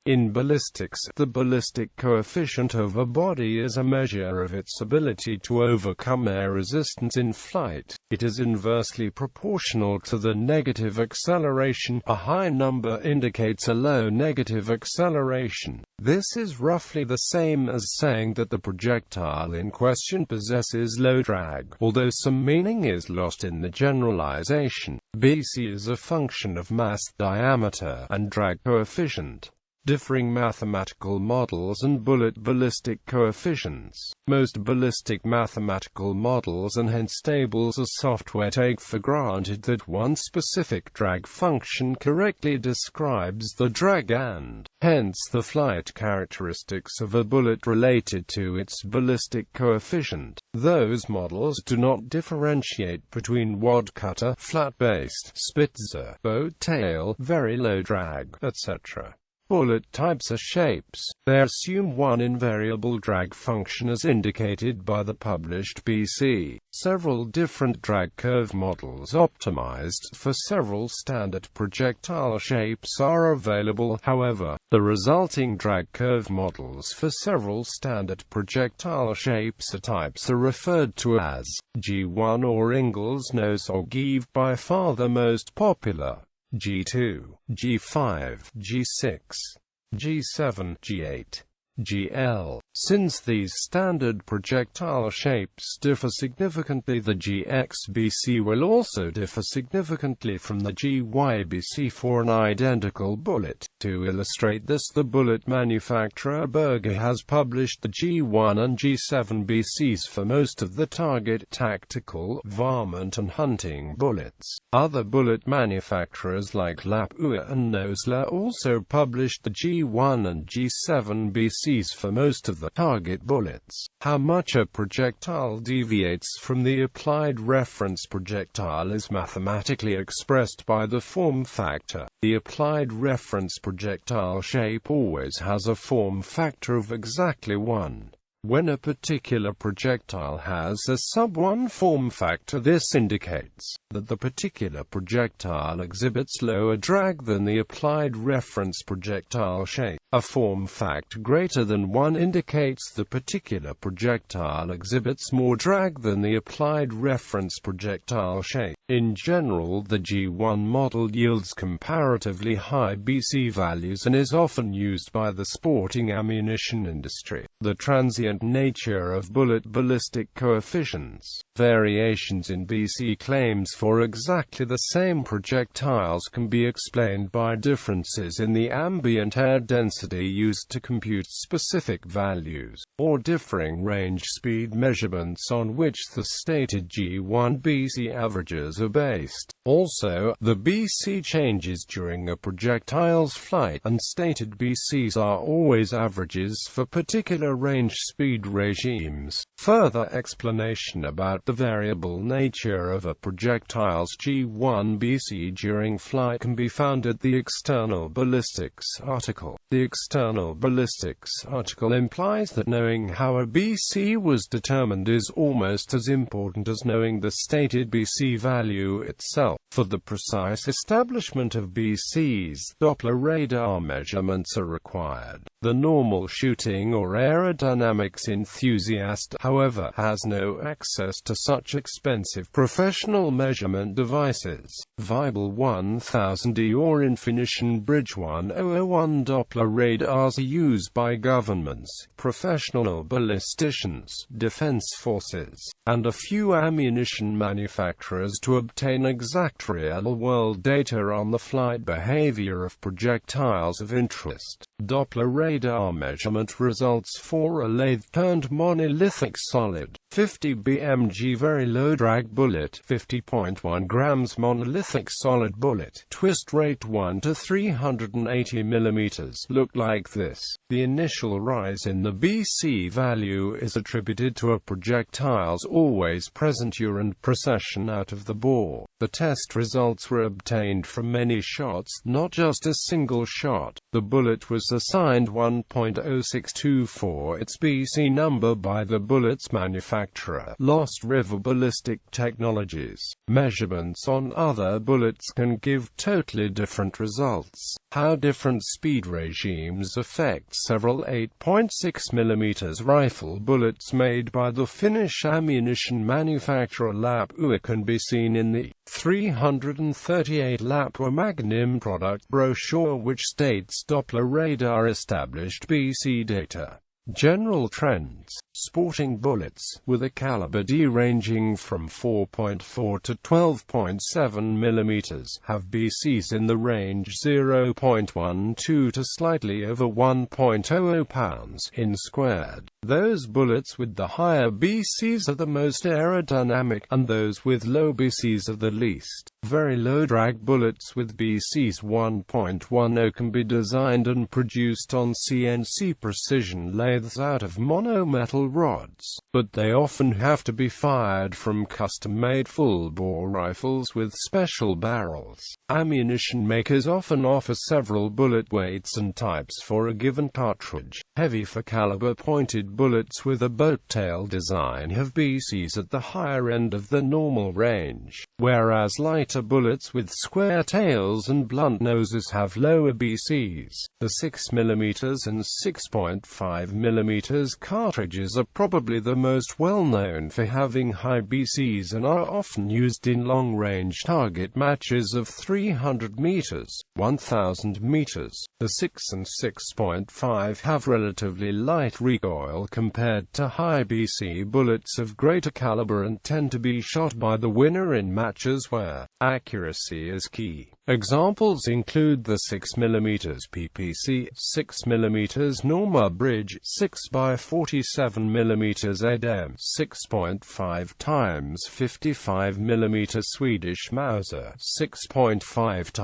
In ballistics, the ballistic coefficient of a body is a measure of its ability to overcome air resistance in flight. It is inversely proportional to the negative acceleration. A high number indicates a low negative acceleration. This is roughly the same as saying that the projectile in question possesses low drag, although some meaning is lost in the generalization. BC is a function of mass, diameter, and drag coefficient. Differing mathematical models and bullet ballistic coefficients. Most ballistic mathematical models and hence tables of software take for granted that one specific drag function correctly describes the drag and, hence, the flight characteristics of a bullet related to its ballistic coefficient. Those models do not differentiate between wadcutter, flat-based, Spitzer, boat tail, very low drag, etc. Bullet types are shapes. They assume one invariable drag function as indicated by the published BC. Several different drag curve models optimized for several standard projectile shapes are available. However, the resulting drag curve models for several standard projectile shapes or types are referred to as G1 or Ingalls nose or Give, by far the most popular. G2, G5, G6, G7, G8, GL. Since these standard projectile shapes differ significantly, the GXBC will also differ significantly from the GYBC for an identical bullet. To illustrate this, the bullet manufacturer Berger has published the G1 and G7 BCs for most of the target, tactical, varmint and hunting bullets. Other bullet manufacturers like Lapua and Nosler also published the G1 and G7 BCs for most of the target bullets. How much a projectile deviates from the applied reference projectile is mathematically expressed by the form factor. The applied reference projectile shape always has a form factor of exactly 1. When a particular projectile has a sub-1 form factor, this indicates that the particular projectile exhibits lower drag than the applied reference projectile shape. A form factor greater than 1 indicates the particular projectile exhibits more drag than the applied reference projectile shape. In general, the G1 model yields comparatively high BC values and is often used by the sporting ammunition industry. The transient nature of bullet ballistic coefficients. Variations in BC claims for exactly the same projectiles can be explained by differences in the ambient air density used to compute specific values, or differing range speed measurements on which the stated G1 BC averages are based. Also, the BC changes during a projectile's flight, and stated BCs are always averages for particular range speed regimes. Further explanation about the variable nature of a projectile's G1 BC during flight can be found at the External Ballistics article. The External Ballistics article implies that knowing how a BC was determined is almost as important as knowing the stated BC value itself. For the precise establishment of BCs, Doppler radar measurements are required. The normal shooting or aerodynamics enthusiast, however, has no access to such expensive professional measurement devices. Weibel 1000E or Infinition Bridge 1001 Doppler radars are used by governments, professional ballisticians, defense forces, and a few ammunition manufacturers to obtain exact real-world data on the flight behavior of projectiles of interest. Doppler radar measurement results for a lathe-turned monolithic solid 50 BMG very low drag bullet, 50.1 grams monolithic solid bullet, twist rate 1 to 380 mm, look like this. The initial rise in the BC value is attributed to a projectile's always present yaw and precession out of the bore. The test results were obtained from many shots, not just a single shot. The bullet was assigned 1.0624 its BC number by the bullet's manufacturer manufacturer. Lost River Ballistic Technologies. Measurements on other bullets can give totally different results. How different speed regimes affect several 8.6 mm rifle bullets made by the Finnish ammunition manufacturer lap.It can be seen in the 338 Lapua Magnum product brochure, which states Doppler radar established BC data. General trends. Sporting bullets, with a caliber D ranging from 4.4 to 12.7 mm, have BCs in the range 0.12 to slightly over 1.00 pounds in squared. Those bullets with the higher BCs are the most aerodynamic, and those with low BCs are the least. Very low drag bullets with BCs 1.10 can be designed and produced on CNC precision lathes out of monometal rods, but they often have to be fired from custom-made full-bore rifles with special barrels. Ammunition makers often offer several bullet weights and types for a given cartridge. Heavy for caliber pointed bullets with a boat tail design have BCs at the higher end of the normal range, whereas lighter bullets with square tails and blunt noses have lower BCs. The 6mm and 6.5mm cartridges are probably the most well-known for having high BCs and are often used in long-range target matches of 300 meters, 1,000 meters. The 6 and 6.5 have relatively light recoil compared to high BC bullets of greater caliber and tend to be shot by the winner in matches where accuracy is key. Examples include the 6mm PPC, 6mm Norma Bridge, 6x47mm ADEM, 6.5 x 55mm Swedish Mauser, 6.5 x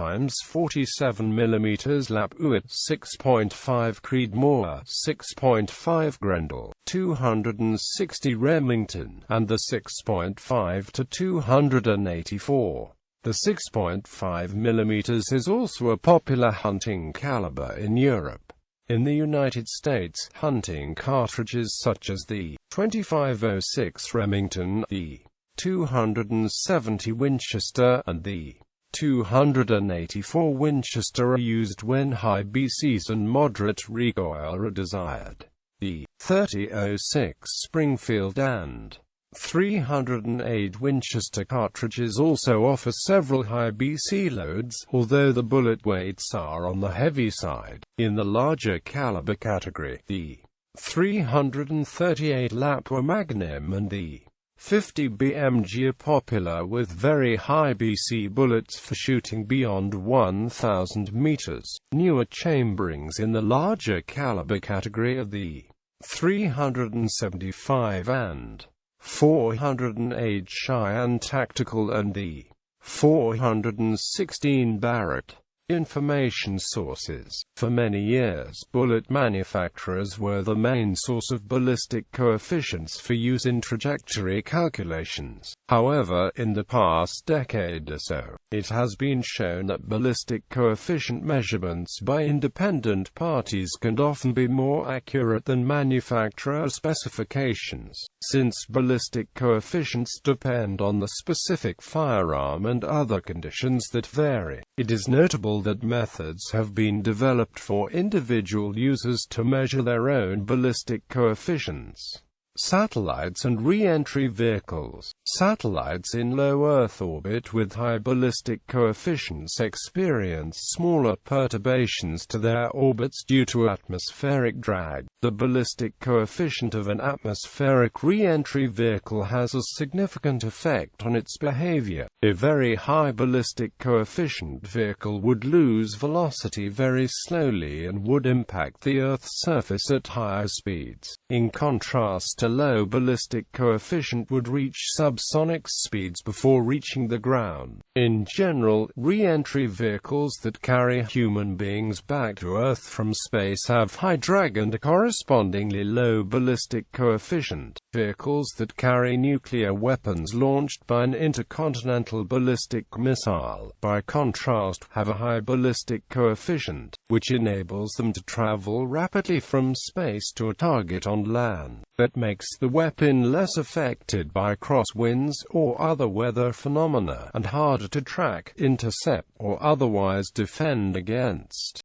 47mm lap.It, 6.5 Creedmoor, 6.5 Grendel, 260 Remington, and the 6.5 to 284. The 6.5mm is also a popular hunting caliber in Europe. In the United States, hunting cartridges such as the 2506 Remington, the 270 Winchester, and the 284 Winchester are used when high BCs and moderate recoil are desired. The 3006 Springfield and 308 Winchester cartridges also offer several high BC loads, although the bullet weights are on the heavy side. In the larger caliber category, the 338 Lapua Magnum and the 50 BMG are popular, with very high BC bullets for shooting beyond 1,000 meters. Newer chamberings in the larger caliber category are the 375 and 408 Cheyenne Tactical and the 416 Barrett. Information sources. For many years, bullet manufacturers were the main source of ballistic coefficients for use in trajectory calculations. However, in the past decade or so, it has been shown that ballistic coefficient measurements by independent parties can often be more accurate than manufacturer specifications. Since ballistic coefficients depend on the specific firearm and other conditions that vary, it is notable that methods have been developed for individual users to measure their own ballistic coefficients. Satellites and re-entry vehicles. Satellites in low Earth orbit with high ballistic coefficients experience smaller perturbations to their orbits due to atmospheric drag. The ballistic coefficient of an atmospheric re-entry vehicle has a significant effect on its behavior. A very high ballistic coefficient vehicle would lose velocity very slowly and would impact the Earth's surface at higher speeds. In contrast, a low ballistic coefficient would reach subsonic speeds before reaching the ground. In general, re-entry vehicles that carry human beings back to Earth from space have high drag and a correspondingly low ballistic coefficient. Vehicles that carry nuclear weapons launched by an intercontinental ballistic missile, by contrast, have a high ballistic coefficient, which enables them to travel rapidly from space to a target on land. that makes the weapon less affected by crosswinds or other weather phenomena, and harder to track, intercept, or otherwise defend against.